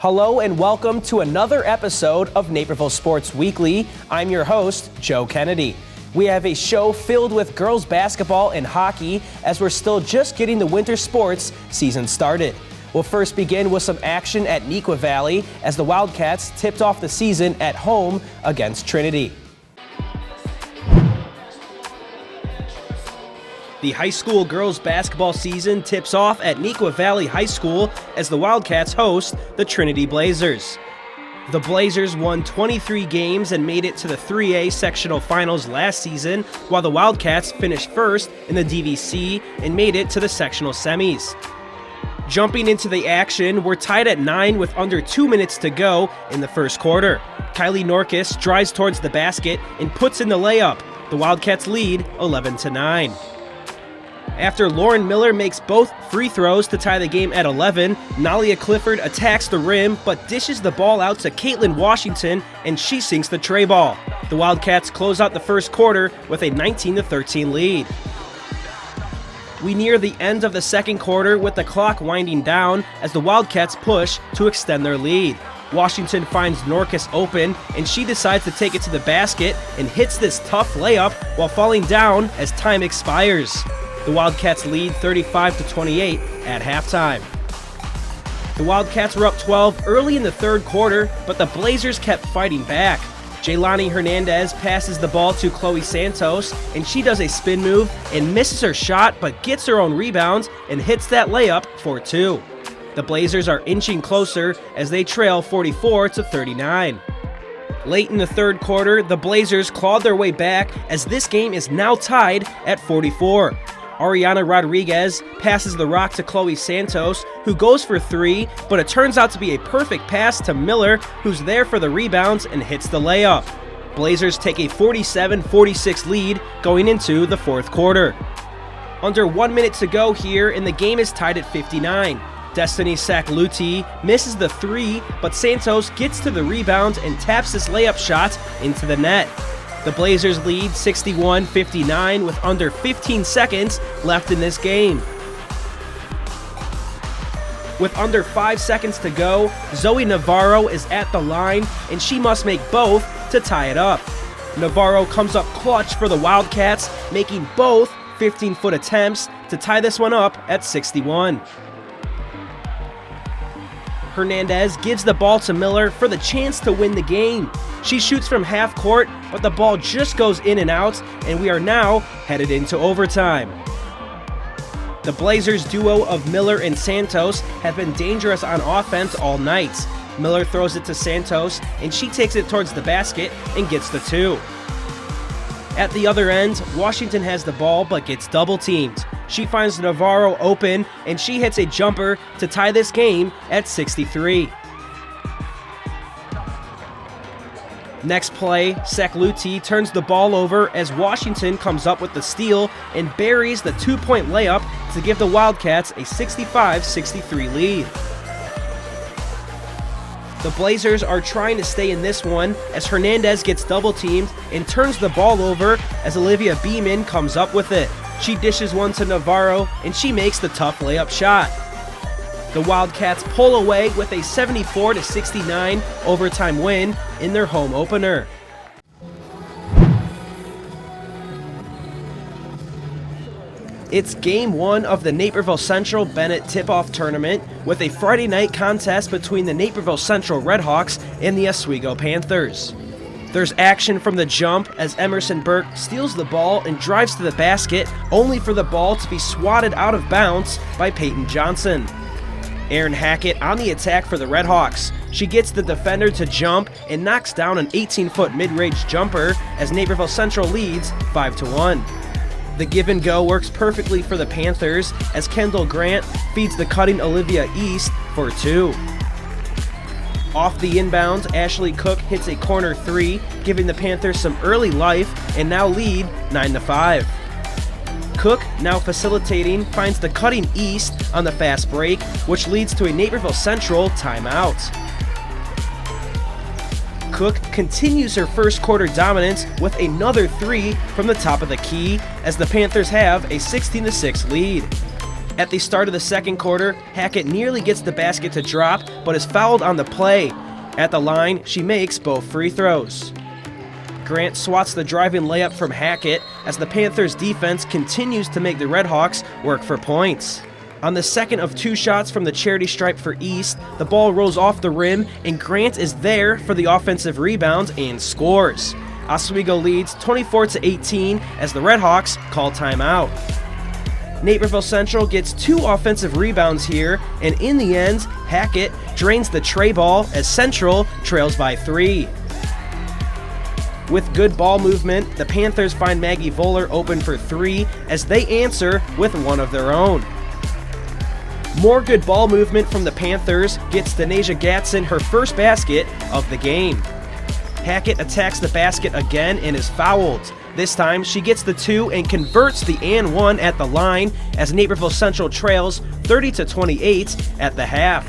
Hello and welcome to another episode of Naperville Sports Weekly. I'm your host, Joe Kennedy. We have a show filled with girls basketball and hockey as we're still just getting the winter sports season started. We'll first begin with some action at Neuqua Valley as the Wildcats tipped off the season at home against Trinity. The high school girls basketball season tips off at Neuqua Valley High School as the Wildcats host the Trinity Blazers. The Blazers won 23 games and made it to the 3A sectional finals last season, while the Wildcats finished first in the DVC and made it to the sectional semis. Jumping into the action, we're tied at 9 with under 2 minutes to go in the first quarter. Kylie Norkis drives towards the basket and puts in the layup. The Wildcats lead 11-9. After Lauren Miller makes both free throws to tie the game at 11, Nalia Clifford attacks the rim but dishes the ball out to Caitlin Washington and she sinks the tray ball. The Wildcats close out the first quarter with a 19-13 lead. We near the end of the second quarter with the clock winding down as the Wildcats push to extend their lead. Washington finds Norkis open and she decides to take it to the basket and hits this tough layup while falling down as time expires. The Wildcats lead 35-28 at halftime. The Wildcats were up 12 early in the third quarter, but the Blazers kept fighting back. Jaylani Hernandez passes the ball to Chloe Santos, and she does a spin move and misses her shot, but gets her own rebounds and hits that layup for two. The Blazers are inching closer as they trail 44-39. Late in the third quarter, the Blazers clawed their way back as this game is now tied at 44. Ariana Rodriguez passes the rock to Chloe Santos, who goes for three, but it turns out to be a perfect pass to Miller, who's there for the rebounds and hits the layup. Blazers take a 47-46 lead going into the fourth quarter. Under 1 minute to go here, and the game is tied at 59. Destiny Sakluti misses the three, but Santos gets to the rebound and taps this layup shot into the net. The Blazers lead 61-59 with under 15 seconds left in this game. With under 5 seconds to go, Zoe Navarro is at the line and she must make both to tie it up. Navarro comes up clutch for the Wildcats, making both 15-foot attempts to tie this one up at 61. Hernandez gives the ball to Miller for the chance to win the game. She shoots from half court, but the ball just goes in and out, and we are now headed into overtime. The Blazers duo of Miller and Santos have been dangerous on offense all night. Miller throws it to Santos, and she takes it towards the basket and gets the two. At the other end, Washington has the ball but gets double-teamed. She finds Navarro open, and she hits a jumper to tie this game at 63. Next play, Sakluti turns the ball over as Washington comes up with the steal and buries the two-point layup to give the Wildcats a 65-63 lead. The Blazers are trying to stay in this one as Hernandez gets double-teamed and turns the ball over as Olivia Beeman comes up with it. She dishes one to Navarro and she makes the tough layup shot. The Wildcats pull away with a 74-69 overtime win in their home opener. It's game one of the Naperville Central Bennett Tip-Off Tournament with a Friday night contest between the Naperville Central Redhawks and the Oswego Panthers. There's action from the jump as Emerson Burke steals the ball and drives to the basket, only for the ball to be swatted out of bounds by Peyton Johnson. Erin Hackett on the attack for the Redhawks. She gets the defender to jump and knocks down an 18-foot mid-range jumper as Naperville Central leads 5-1. The give and go works perfectly for the Panthers as Kendall Grant feeds the cutting Olivia East for two. Off the inbound, Ashley Cook hits a corner three, giving the Panthers some early life and now lead 9-5. Cook, now facilitating, finds the cutting East on the fast break, which leads to a Naperville Central timeout. Cook continues her first quarter dominance with another three from the top of the key as the Panthers have a 16-6 lead. At the start of the second quarter, Hackett nearly gets the basket to drop, but is fouled on the play. At the line, she makes both free throws. Grant swats the drive-in layup from Hackett as the Panthers' defense continues to make the Redhawks work for points. On the second of 2 shots from the charity stripe for East, the ball rolls off the rim and Grant is there for the offensive rebound and scores. Oswego leads 24-18 as the Redhawks call timeout. Naperville Central gets 2 offensive rebounds here, and in the end, Hackett drains the tray ball as Central trails by 3. With good ball movement, the Panthers find Maggie Voller open for 3 as they answer with one of their own. More good ball movement from the Panthers gets Denasia Gatson her first basket of the game. Hackett attacks the basket again and is fouled. This time, she gets the 2 and converts the and 1 at the line as Naperville Central trails 30-28 at the half.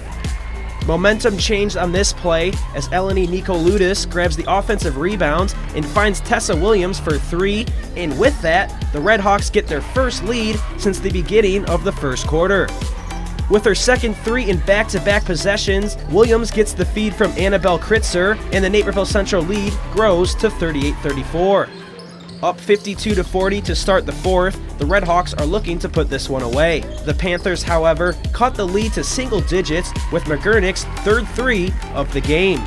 Momentum changed on this play as Eleni Nikoludis grabs the offensive rebound and finds Tessa Williams for 3, and with that, the Redhawks get their first lead since the beginning of the first quarter. With her second 3 in back-to-back possessions, Williams gets the feed from Annabelle Kritzer, and the Naperville Central lead grows to 38-34. Up 52-40 to start the fourth, the Redhawks are looking to put this one away. The Panthers, however, cut the lead to single digits with McGurnick's third 3 of the game.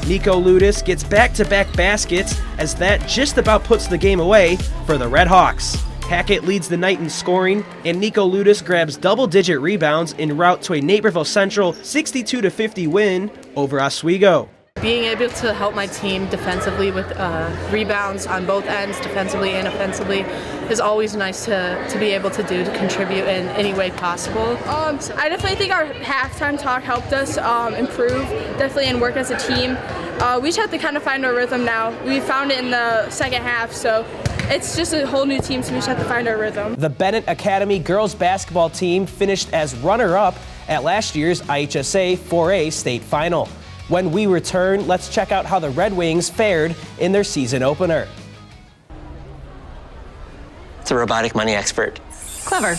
Nico Ludis gets back-to-back baskets as that just about puts the game away for the Redhawks. Hackett leads the night in scoring, and Nico Ludis grabs double-digit rebounds en route to a Naperville Central 62-50 win over Oswego. Being able to help my team defensively with rebounds on both ends, defensively and offensively, is always nice to be able to do, to contribute in any way possible. I definitely think our halftime talk helped us improve, definitely, and work as a team. We just have to kind of find our rhythm now. We found it in the second half, so it's just a whole new team, so we just have to find our rhythm. The Bennett Academy girls basketball team finished as runner-up at last year's IHSA 4A state final. When we return, let's check out how the Red Wings fared in their season opener. It's a robotic money expert. Clever.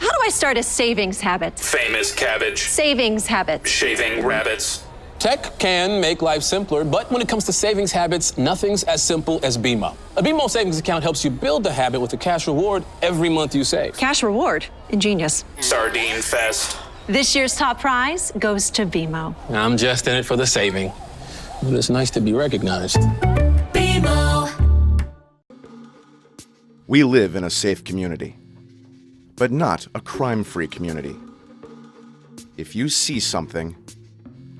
How do I start a savings habit? Famous cabbage. Savings habit. Shaving rabbits. Tech can make life simpler, but when it comes to savings habits, nothing's as simple as BMO. A BMO savings account helps you build the habit with a cash reward every month you save. Cash reward. Ingenious. Sardine fest. This year's top prize goes to BMO. I'm just in it for the saving, but it's nice to be recognized. BMO. We live in a safe community, but not a crime-free community. If you see something,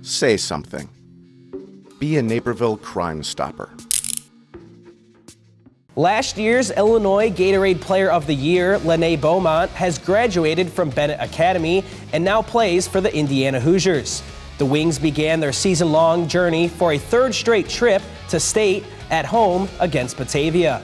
say something. Be a Naperville Crime Stopper. Last year's Illinois Gatorade Player of the Year, Lene Beaumont, has graduated from Bennett Academy and now plays for the Indiana Hoosiers. The Wings began their season-long journey for a 3rd straight trip to state at home against Batavia.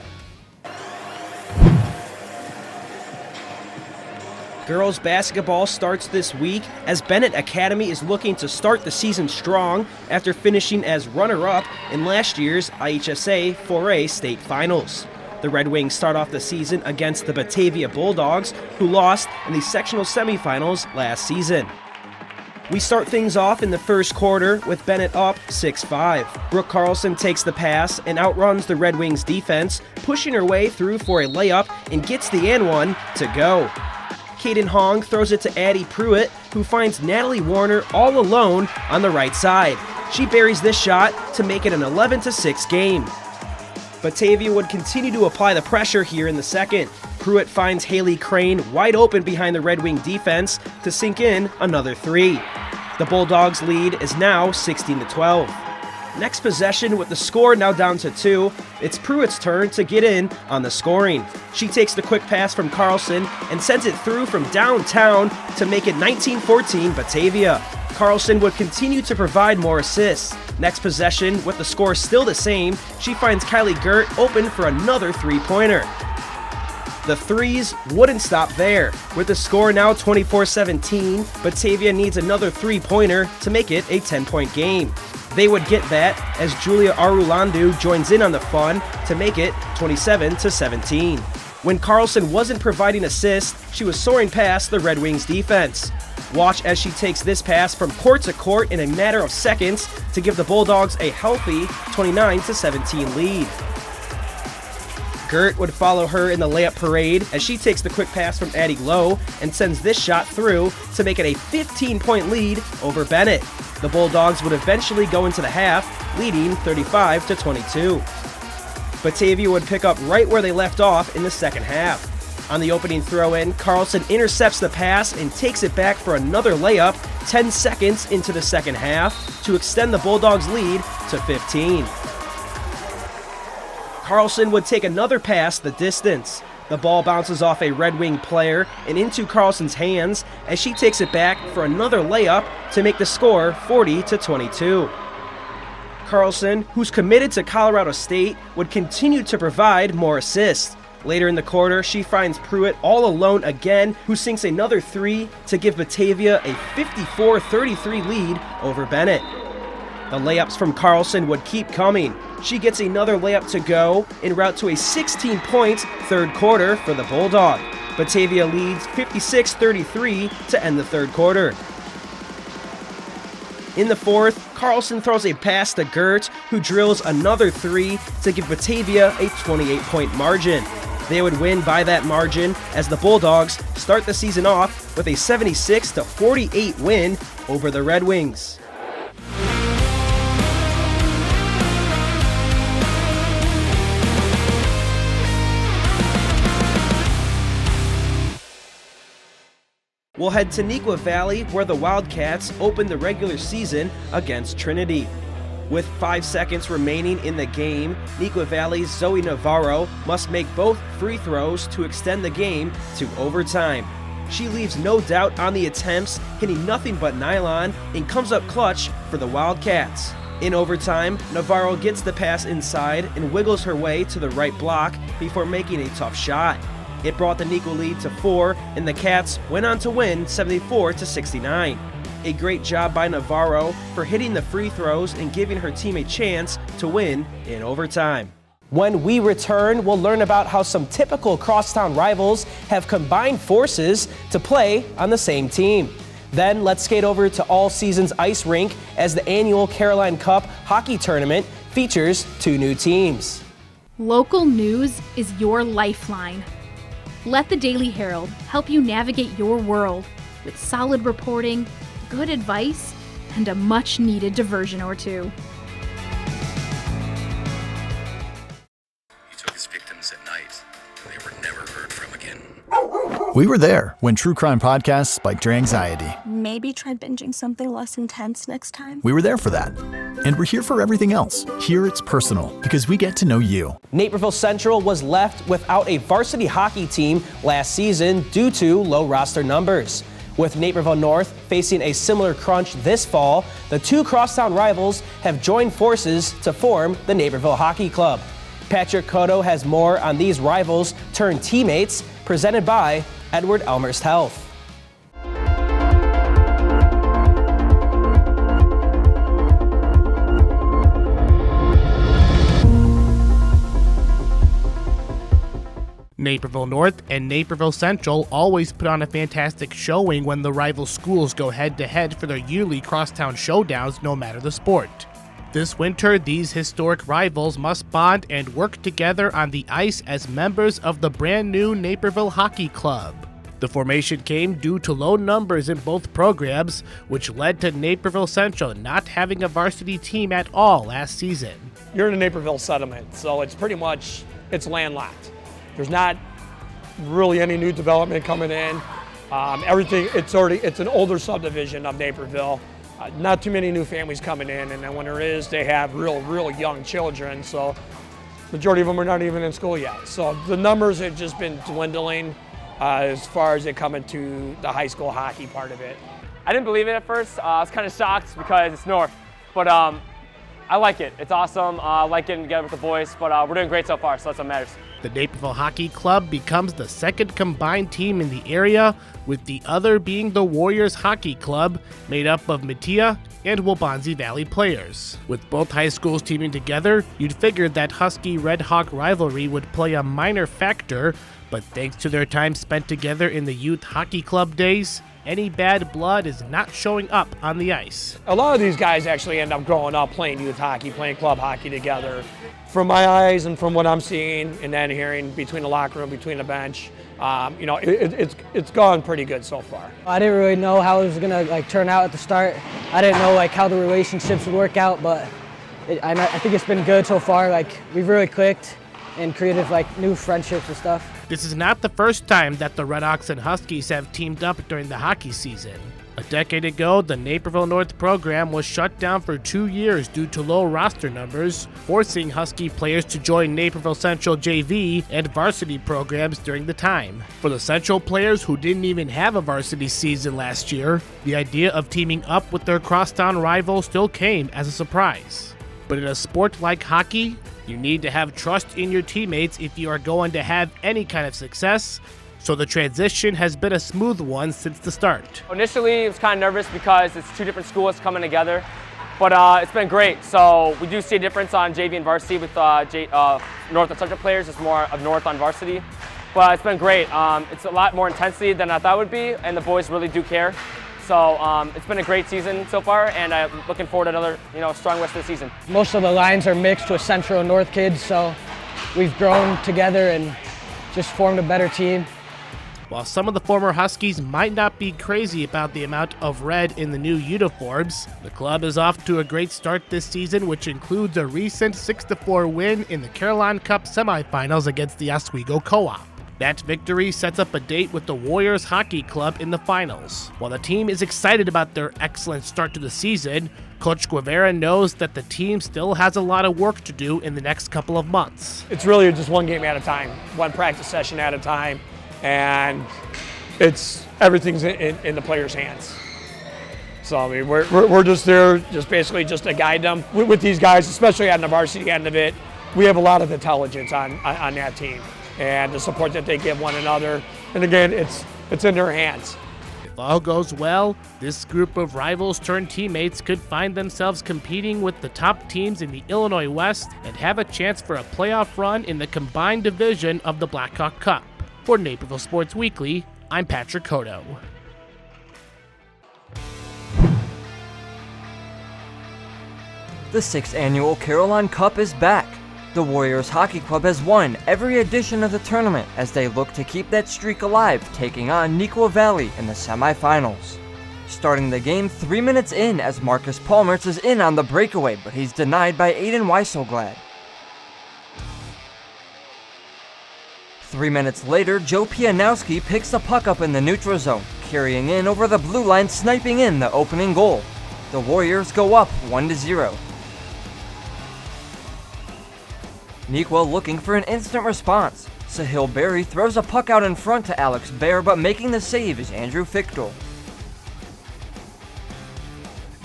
Girls basketball starts this week as Bennett Academy is looking to start the season strong after finishing as runner-up in last year's IHSA 4A state finals. The Red Wings start off the season against the Batavia Bulldogs, who lost in the sectional semifinals last season. We start things off in the first quarter with Bennett up 6-5. Brooke Carlson takes the pass and outruns the Red Wings defense, pushing her way through for a layup and gets the and one to go. Kaden Hong throws it to Addie Pruitt, who finds Natalie Warner all alone on the right side. She buries this shot to make it an 11-6 game. Batavia would continue to apply the pressure here in the second. Pruitt finds Haley Crane wide open behind the Red Wing defense to sink in another 3. The Bulldogs' lead is now 16-12. Next possession with the score now down to 2, it's Pruitt's turn to get in on the scoring. She takes the quick pass from Carlson and sends it through from downtown to make it 19-14 Batavia. Carlson would continue to provide more assists. Next possession, with the score still the same, she finds Kylie Gert open for another 3-pointer. The threes wouldn't stop there. With the score now 24-17, Batavia needs another 3-pointer to make it a 10-point game. They would get that as Julia Arulandu joins in on the fun to make it 27-17. When Carlson wasn't providing assists, she was soaring past the Red Wings defense. Watch as she takes this pass from court to court in a matter of seconds to give the Bulldogs a healthy 29-17 lead. Gert would follow her in the layup parade as she takes the quick pass from Addie Lowe and sends this shot through to make it a 15-point lead over Bennett. The Bulldogs would eventually go into the half, leading 35-22. Batavia would pick up right where they left off in the second half. On the opening throw-in, Carlson intercepts the pass and takes it back for another layup 10 seconds into the second half to extend the Bulldogs' lead to 15. Carlson would take another pass the distance. The ball bounces off a Red Wing player and into Carlson's hands as she takes it back for another layup to make the score 40-22. Carlson, who's committed to Colorado State, would continue to provide more assists. Later in the quarter, she finds Pruitt all alone again, who sinks another three to give Batavia a 54-33 lead over Bennett. The layups from Carlson would keep coming. She gets another layup to go en route to a 16-point third quarter for the Bulldog. Batavia leads 56-33 to end the third quarter. In the fourth, Carlson throws a pass to Gert, who drills another three to give Batavia a 28-point margin. They would win by that margin as the Bulldogs start the season off with a 76-48 win over the Red Wings. We'll head to Neuqua Valley, where the Wildcats opened the regular season against Trinity. With 5 seconds remaining in the game, Neuqua Valley's Zoe Navarro must make both free throws to extend the game to overtime. She leaves no doubt on the attempts, hitting nothing but nylon, and comes up clutch for the Wildcats. In overtime, Navarro gets the pass inside and wiggles her way to the right block before making a tough shot. It brought the Neuqua lead to 4, and the Cats went on to win 74-69. A great job by Navarro for hitting the free throws and giving her team a chance to win in overtime. When we return, we'll learn about how some typical crosstown rivals have combined forces to play on the same team. Then let's skate over to All Seasons Ice Rink as the annual Caroline Cup hockey tournament features 2 new teams. Local news is your lifeline. Let the Daily Herald help you navigate your world with solid reporting, good advice, and a much-needed diversion or two. He took his victims at night, and they were never heard from again. We were there when true crime podcasts spiked your anxiety. Maybe try binging something less intense next time. We were there for that. And we're here for everything else. Here it's personal, because we get to know you. Naperville Central was left without a varsity hockey team last season due to low roster numbers. With Naperville North facing a similar crunch this fall, the 2 crosstown rivals have joined forces to form the Naperville Hockey Club. Patrick Cotto has more on these rivals turned teammates, presented by Edward Elmhurst Health. Naperville North and Naperville Central always put on a fantastic showing when the rival schools go head-to-head for their yearly crosstown showdowns, no matter the sport. This winter, these historic rivals must bond and work together on the ice as members of the brand new Naperville Hockey Club. The formation came due to low numbers in both programs, which led to Naperville Central not having a varsity team at all last season. You're in a Naperville settlement, so it's pretty much, it's landlocked. There's not really any new development coming in. It's an older subdivision of Naperville. Not too many new families coming in, and then when there is, they have real young children, so majority of them are not even in school yet. So the numbers have just been dwindling as far as it coming to the high school hockey part of it. I didn't believe it at first. I was kind of shocked because it's North, but I like it. It's awesome. I like getting together with the boys, but we're doing great so far, so that's what matters. The Naperville Hockey Club becomes the second combined team in the area, with the other being the Warriors Hockey Club, made up of Metea and Waubonsie Valley players. With both high schools teaming together, you'd figure that Husky-Red Hawk rivalry would play a minor factor, but thanks to their time spent together in the youth hockey club days, any bad blood is not showing up on the ice. A lot of these guys actually end up growing up playing youth hockey, playing club hockey together. From my eyes and from what I'm seeing and then hearing between the locker room, between the bench, it's gone pretty good so far. I didn't really know how it was gonna turn out at the start. I didn't know how the relationships would work out, but I think it's been good so far. We've really clicked and created new friendships and stuff. This is not the first time that the Redhawks and Huskies have teamed up during the hockey season. A decade ago, the Naperville North program was shut down for 2 years due to low roster numbers, forcing Husky players to join Naperville Central JV and varsity programs during the time. For the Central players who didn't even have a varsity season last year, the idea of teaming up with their crosstown rival still came as a surprise. But in a sport like hockey, you need to have trust in your teammates if you are going to have any kind of success, so the transition has been a smooth one since the start. Initially, it was kind of nervous because it's two different schools coming together, but it's been great. So we do see a difference on JV and varsity with North and Central players. It's more of North on varsity, but it's been great. It's a lot more intensity than I thought it would be, and the boys really do care. So it's been a great season so far, and I'm looking forward to another strong rest of the season. Most of the lines are mixed with Central and North kids, so we've grown together and just formed a better team. While some of the former Huskies might not be crazy about the amount of red in the new uniforms, the club is off to a great start this season, which includes a recent 6-4 win in the Caroline Cup semifinals against the Oswego Co-op. That victory sets up a date with the Warriors Hockey Club in the finals. While the team is excited about their excellent start to the season, Coach Guevara knows that the team still has a lot of work to do in the next couple of months. It's really just one game at a time, one practice session at a time, and everything's in the players' hands. So I mean, we're just there, basically to guide them. With these guys, especially on the varsity end of it, we have a lot of intelligence on that team, and the support that they give one another. And again, it's in their hands. If all goes well, this group of rivals turned teammates could find themselves competing with the top teams in the Illinois West and have a chance for a playoff run in the combined division of the Blackhawk Cup. For Naperville Sports Weekly, I'm Patrick Cotto. The 6th annual Caroline Cup is back. The Warriors Hockey Club has won every edition of the tournament as they look to keep that streak alive, taking on Neuqua Valley in the semifinals. Starting the game 3 minutes in as Marcus Palmertz is in on the breakaway, but he's denied by Aiden Weiselglad. 3 minutes later, Joe Pianowski picks the puck up in the neutral zone, carrying in over the blue line, sniping in the opening goal. The Warriors go up 1-0. Neuqua looking for an instant response. Sahil Berry throws a puck out in front to Alex Baer, but making the save is Andrew Fichtel.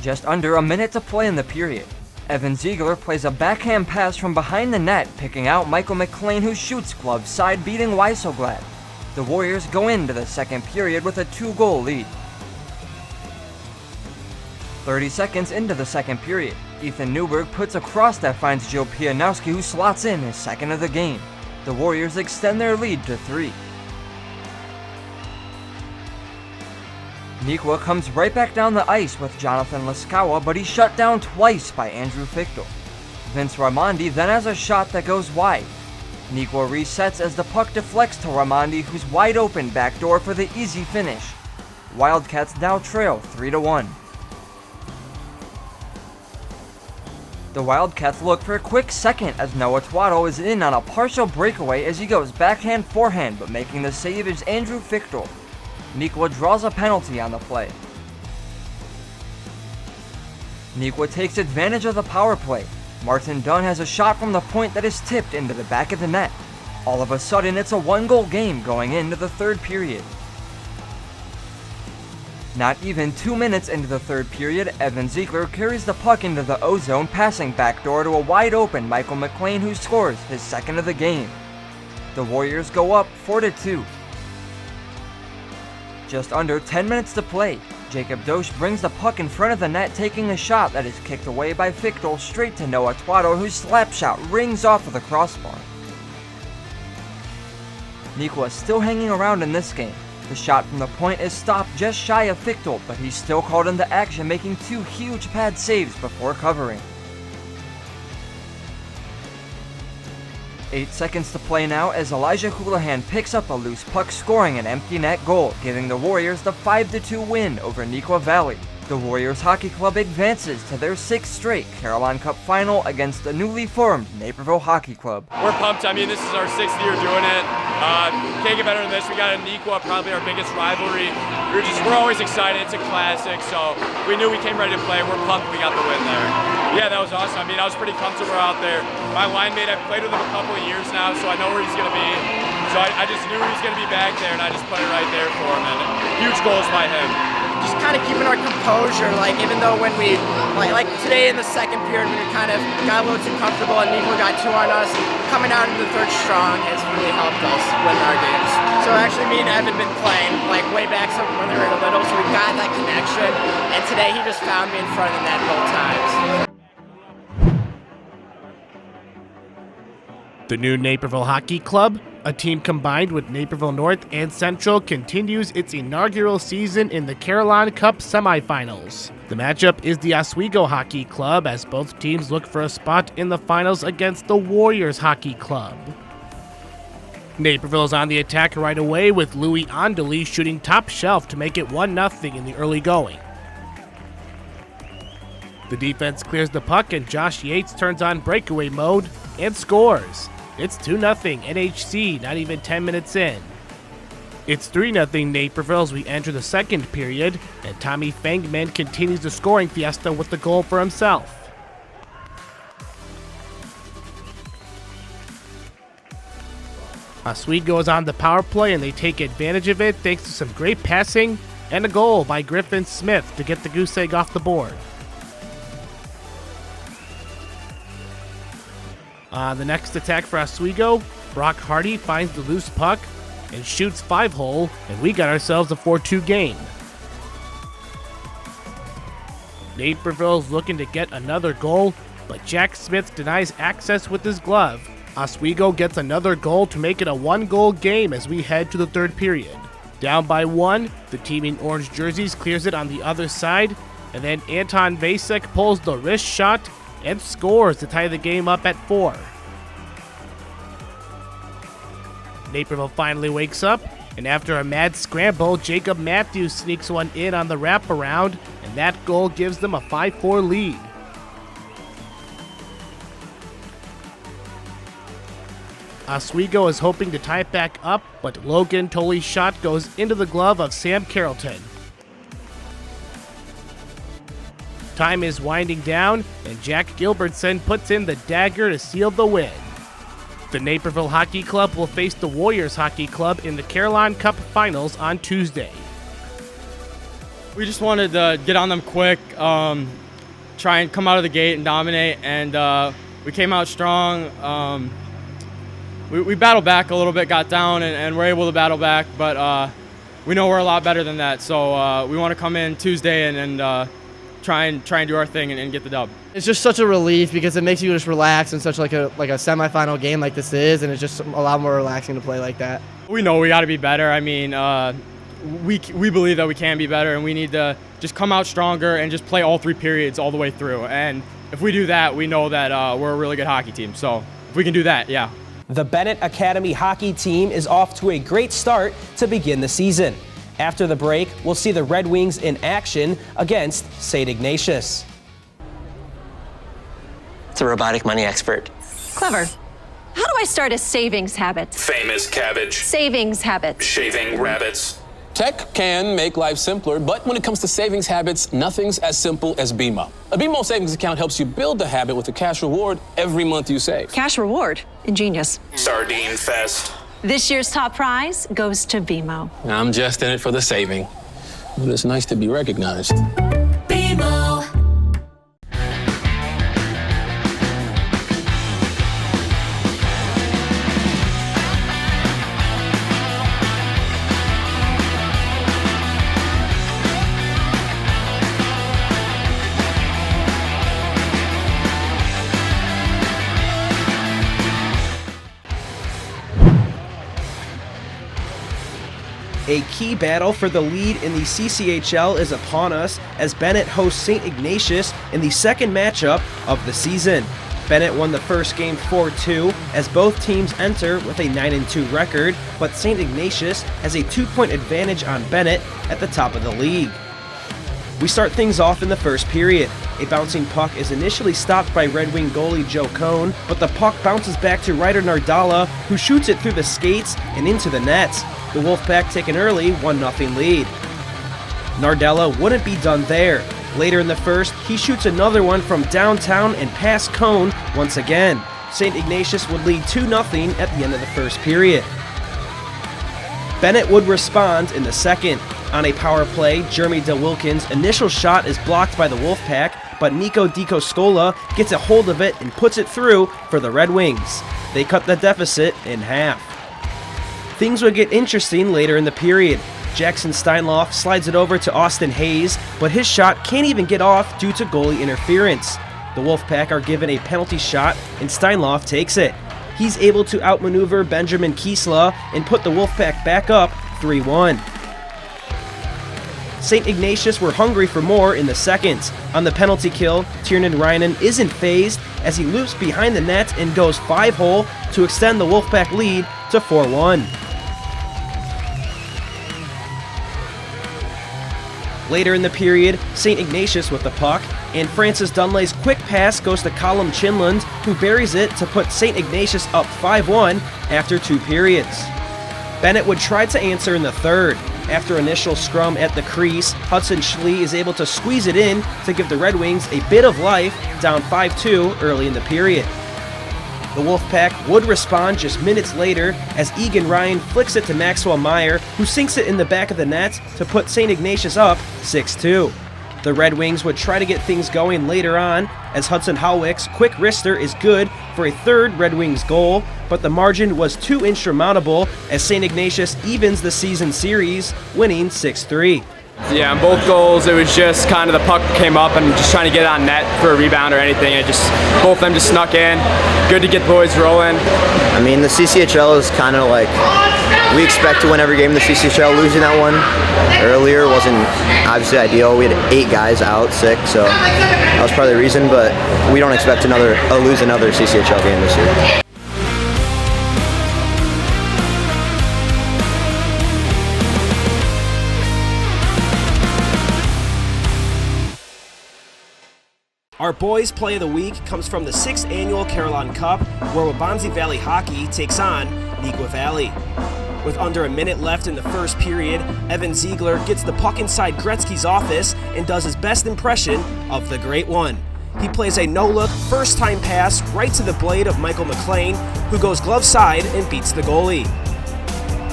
Just under a minute to play in the period. Evan Ziegler plays a backhand pass from behind the net, picking out Michael McLean, who shoots glove side, beating Weiselglad. The Warriors go into the second period with a 2-goal lead. 30 seconds into the second period, Ethan Newberg puts a cross that finds Joe Pianowski, who slots in his second of the game. The Warriors extend their lead to 3. Neuqua comes right back down the ice with Jonathan Laskawa, but he's shut down twice by Andrew Fichtel. Vince Raimondi then has a shot that goes wide. Neuqua resets as the puck deflects to Raimondi, who's wide open backdoor for the easy finish. Wildcats now trail 3-1. The Wildcats look for a quick second as Noah Twaddle is in on a partial breakaway as he goes backhand forehand, but making the save is Andrew Fichtel. Neuqua draws a penalty on the play. Neuqua takes advantage of the power play. Martin Dunn has a shot from the point that is tipped into the back of the net. All of a sudden, it's a 1-goal game going into the third period. Not even 2 minutes into the third period, Evan Ziegler carries the puck into the O-zone, passing backdoor to a wide-open Michael McLean, who scores his second of the game. The Warriors go up 4-2. Just under 10 minutes to play. Jacob Dosch brings the puck in front of the net, taking a shot that is kicked away by Fichtel straight to Noah Tuato, whose slap shot rings off of the crossbar. Nikwa is still hanging around in this game. The shot from the point is stopped just shy of Fichtel, but he's still called into action, making 2 huge pad saves before covering. 8 seconds to play now as Elijah Houlihan picks up a loose puck, scoring an empty net goal, giving the Warriors the 5-2 win over Neuqua Valley. The Warriors Hockey Club advances to their 6th straight Carolina Cup final against the newly formed Naperville Hockey Club. We're pumped. I mean, this is our 6th year doing it. Can't get better than this. We got a Neuqua, probably our biggest rivalry. We're always excited. It's a classic, so we knew we came ready to play. We're pumped we got the win there. Yeah, that was awesome. I mean, I was pretty comfortable out there. My line mate, I've played with him a couple of years now, so I know where he's going to be. So I just knew he was going to be back there, and I just put it right there for him. And huge goals by him. Just kind of keeping our composure, like even though when we, like today in the second period, when we kind of got a little too comfortable and Neuqua got 2 on us, coming out into the third strong has really helped us win our games. So actually me and Evan been playing like way back when they were little, so we got that connection, and today he just found me in front of the net both times. The new Naperville Hockey Club, a team combined with Naperville North and Central, continues its inaugural season in the Carolina Cup semifinals. The matchup is the Oswego Hockey Club, as both teams look for a spot in the finals against the Warriors Hockey Club. Naperville is on the attack right away, with Louis Andeli shooting top shelf to make it 1-0 in the early going. The defense clears the puck and Josh Yates turns on breakaway mode and scores. It's 2-0 NHC, not even 10 minutes in. It's 3-0 Naperville as we enter the second period, and Tommy Fangman continues the scoring fiesta with the goal for himself. Oswego is on the power play and they take advantage of it thanks to some great passing and a goal by Griffin Smith to get the goose egg off the board. The next attack for Oswego, Brock Hardy finds the loose puck and shoots 5-hole, and we got ourselves a 4-2 game. Naperville's looking to get another goal, but Jack Smith denies access with his glove. Oswego gets another goal to make it a 1-goal game as we head to the third period. Down by 1, the team in orange jerseys clears it on the other side, and then Anton Vasek pulls the wrist shot and scores to tie the game up at 4. Naperville finally wakes up, and after a mad scramble, Jacob Matthews sneaks one in on the wraparound, and that goal gives them a 5-4 lead. Oswego is hoping to tie it back up, but Logan Tolley's shot goes into the glove of Sam Carrollton. Time is winding down, and Jack Gilbertson puts in the dagger to seal the win. The Naperville Hockey Club will face the Warriors Hockey Club in the Carolina Cup Finals on Tuesday. We just wanted to get on them quick, try and come out of the gate and dominate, and we came out strong. We battled back a little bit, got down, and were able to battle back, but we know we're a lot better than that, so we want to come in Tuesday and try and do our thing and get the dub. It's just such a relief because it makes you just relax in such like a semifinal game like this is, and it's just a lot more relaxing to play like that. We know we got to be better. I mean, we believe that we can be better, and we need to just come out stronger and just play all 3 periods all the way through. And if we do that, we know that we're a really good hockey team. So if we can do that, yeah. The Bennett Academy hockey team is off to a great start to begin the season. After the break, we'll see the Red Wings in action against St. Ignatius. It's a robotic money expert. Clever. How do I start a savings habit? Famous cabbage. Savings habit. Shaving rabbits. Tech can make life simpler, but when it comes to savings habits, nothing's as simple as BMO. A BMO savings account helps you build the habit with a cash reward every month you save. Cash reward. Ingenious. Sardine Fest. This year's top prize goes to BMO. I'm just in it for the saving, but it's nice to be recognized. BMO. A key battle for the lead in the CCHL is upon us as Bennett hosts St. Ignatius in the second matchup of the season. Bennett won the first game 4-2 as both teams enter with a 9-2 record, but St. Ignatius has a 2-point advantage on Bennett at the top of the league. We start things off in the first period. A bouncing puck is initially stopped by Red Wing goalie Joe Cohn, but the puck bounces back to Ryder Nardala, who shoots it through the skates and into the net. The Wolfpack take an early 1-0 lead. Nardella wouldn't be done there. Later in the first, he shoots another one from downtown and past Cohn once again. St. Ignatius would lead 2-0 at the end of the first period. Bennett would respond in the second. On a power play, Jeremy DeWilkins' initial shot is blocked by the Wolfpack, but Nico DiCoscola gets a hold of it and puts it through for the Red Wings. They cut the deficit in half. Things would get interesting later in the period. Jackson Steinloff slides it over to Austin Hayes, but his shot can't even get off due to goalie interference. The Wolfpack are given a penalty shot, and Steinloff takes it. He's able to outmaneuver Benjamin Kiesla and put the Wolfpack back up 3-1. St. Ignatius were hungry for more in the second. On the penalty kill, Tiernan Reinen isn't phased as he loops behind the net and goes 5-hole to extend the Wolfpack lead to 4-1. Later in the period, St. Ignatius with the puck, and Francis Dunley's quick pass goes to Callum Chinland, who buries it to put St. Ignatius up 5-1 after 2 periods. Bennett would try to answer in the third. After initial scrum at the crease, Hudson Schlee is able to squeeze it in to give the Red Wings a bit of life, down 5-2 early in the period. The Wolfpack would respond just minutes later as Egan Ryan flicks it to Maxwell Meyer, who sinks it in the back of the net to put St. Ignatius up 6-2. The Red Wings would try to get things going later on as Hudson Howick's quick wrister is good for a third Red Wings goal, but the margin was too insurmountable as St. Ignatius evens the season series, winning 6-3. Yeah, on both goals, it was just kind of the puck came up and just trying to get it on net for a rebound or anything. It just, both of them just snuck in. Good to get the boys rolling. I mean, the CCHL is kind of like, we expect to win every game in the CCHL. Losing that one earlier wasn't obviously ideal. We had 8 guys out sick, so that was probably the reason, but we don't expect to lose another CCHL game this year. Our boys' play of the week comes from the 6th annual Carillon Cup, where Waubonsie Valley Hockey takes on Neuqua Valley. With under a minute left in the first period, Evan Ziegler gets the puck inside Gretzky's office and does his best impression of the Great One. He plays a no-look, first-time pass right to the blade of Michael McLean, who goes glove side and beats the goalie.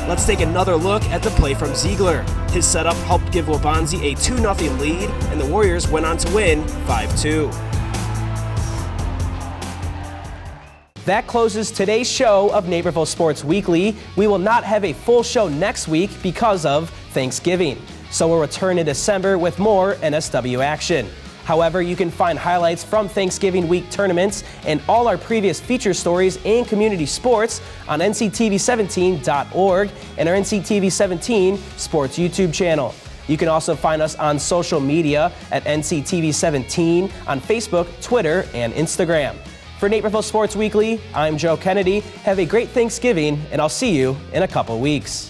Let's take another look at the play from Ziegler. His setup helped give Waubonsie a 2-0 lead, and the Warriors went on to win 5-2. That closes today's show of Naperville Sports Weekly. We will not have a full show next week because of Thanksgiving, so we'll return in December with more NSW action. However, you can find highlights from Thanksgiving week tournaments and all our previous feature stories and community sports on nctv17.org and our NCTV17 Sports YouTube channel. You can also find us on social media at NCTV17 on Facebook, Twitter, and Instagram. For Naperville Sports Weekly, I'm Joe Kennedy. Have a great Thanksgiving, and I'll see you in a couple weeks.